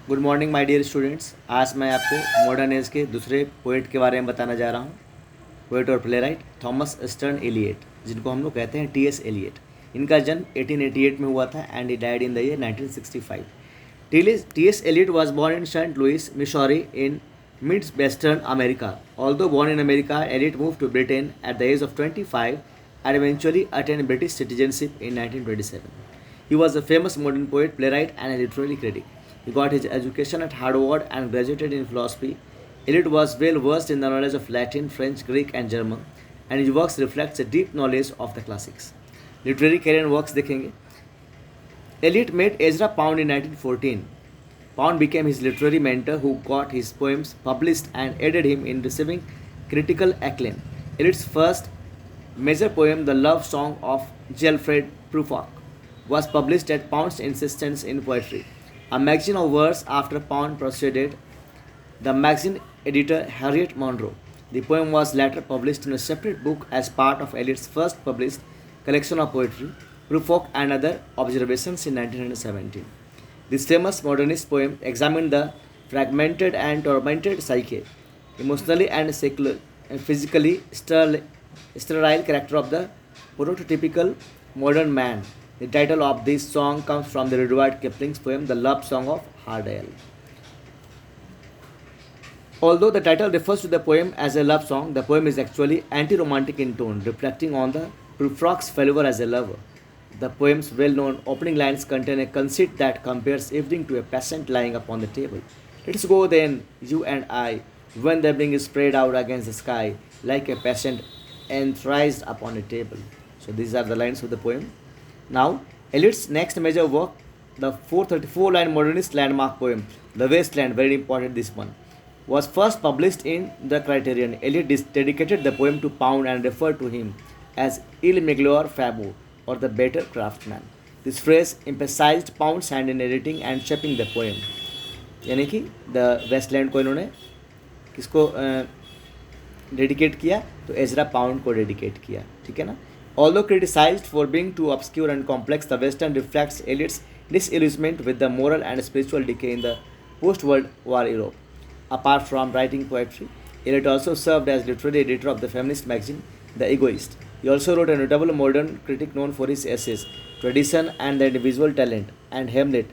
Good morning my dear students. आज मैं आपको मॉडर्न एज के दूसरे पोएट के बारे में बताना जा रहा हूँ। पोएट और प्लेराइट थॉमस स्टर्न एलियट, जिनको हम लोग कहते हैं टी.एस. एलियट। इनका जन्म 1888 में हुआ था and he died in the year 1965। T S. Eliot was born in St. Louis, Missouri in mid-western America. Although born in America, Eliot moved to Britain at the age of 25 and eventually attained British citizenship in 1927. He was a famous modern poet, playwright, and a literary critic. He got his education at Harvard and graduated in philosophy. Eliot was well versed in the knowledge of Latin, French, Greek, and German, and his works reflects a deep knowledge of the classics. Literary career and works देखेंगे। Eliot met Ezra Pound in 1914. Pound became his literary mentor who got his poems published and aided him in receiving critical acclaim. Eliot's first major poem, The Love Song of Alfred Prufrock, was published at Pound's insistence in Poetry, a magazine of verse after Pound proceeded the magazine editor Harriet Monroe. The poem was later published in a separate book as part of Eliot's first published collection of poetry, Prufrock and Other Observations in 1917. This famous modernist poem examined the fragmented and tormented psyche, emotionally and physically sterile character of the prototypical modern man. The title of this song comes from the Rudyard Kipling's poem The Love Song of Hardale. Although the title refers to the poem as a love song, the poem is actually anti-romantic in tone, reflecting on the Prufrock's failure as a lover. The poem's well-known opening lines contain a conceit that compares evening to a peasant lying upon the table. Let's go then, you and I, when the evening is spread out against the sky, like a peasant enthroned upon a table. So these are the lines of the poem. Now, Eliot's next major work, the 434-line modernist landmark poem, The Wasteland, very important this one, was first published in The Criterion. Eliot dedicated the poem to Pound and referred to him as Il Miglior Fabo, or the better craftsman. This phrase emphasized Pound's hand in editing and shaping the poem. यानी कि the Westland को इन्होंने किसको dedicate किया, तो Ezra pound को dedicate किया, ठीक है ना। Although criticized for being too obscure and complex, the Western reflects Eliot's disillusionment with the moral and spiritual decay in the post-World War Europe. Apart from writing poetry, Eliot also served as literary editor of the feminist magazine The Egoist. He also wrote a notable modern critic known for his essays Tradition and the Individual Talent and Hamlet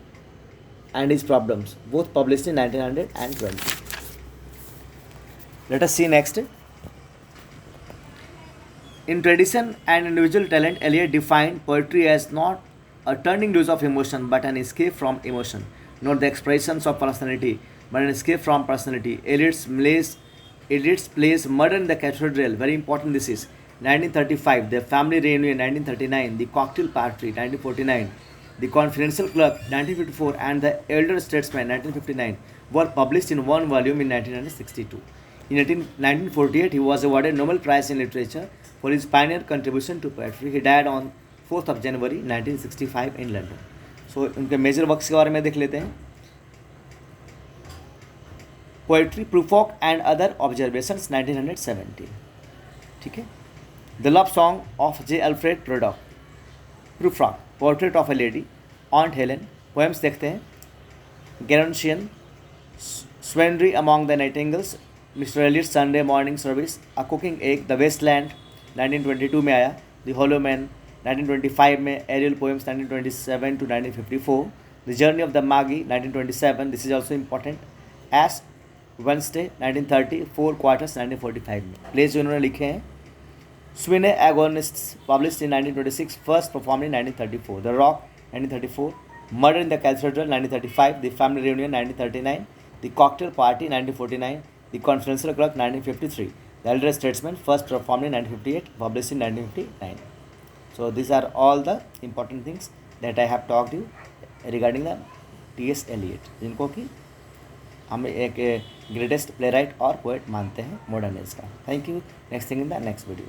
and His Problems, both published in 1920. Let us see next. In Tradition and Individual Talent, Eliot defined poetry as not a turning loose of emotion but an escape from emotion, not the expressions of personality but an escape from personality. Eliot's plays Murder in the Cathedral, very important this is, 1935, The Family Reunion, 1939, The Cocktail Party, 1949, The Confidential Clerk, 1954, and The Elder Statesman, 1959, were published in one volume in 1962. In 1948, he was awarded Nobel Prize in Literature for his pioneer contribution to poetry. He died on 4th of January 1965 in London. So, उनके major works के बारे में देख लेते हैं। Poetry, Prufrock and other observations, 1917, ठीक है। The love song of J Alfred Prufrock, portrait of a lady, aunt Helen, poems देखते हैं। Gerontion, Sweeney among the nightingales, mister Eliot Sunday morning service, a cooking egg, the waste land 1922 में आया, the hollow man 1925 में, Ariel poems 1927 to 1954, the journey of the Magi 1927, this is also important, ash Wednesday 1930, 4 quarters 1945 में। Plays जो इन्होंने लिखे हैं, Sweeney Agonistes published in 1926, first perform in 1934, the rock 1934, murder in the cathedral 1935, the family reunion 1939, the cocktail party 1949, the confidential clerk 1953, the elder statesman first perform in 1958, published in 1959. So these are all the important things that I have talked you regarding the T.S. Eliot, जिनको कि हम एक greatest play right और poet मानते हैं modern age का। Thank you. Next thing in the next video.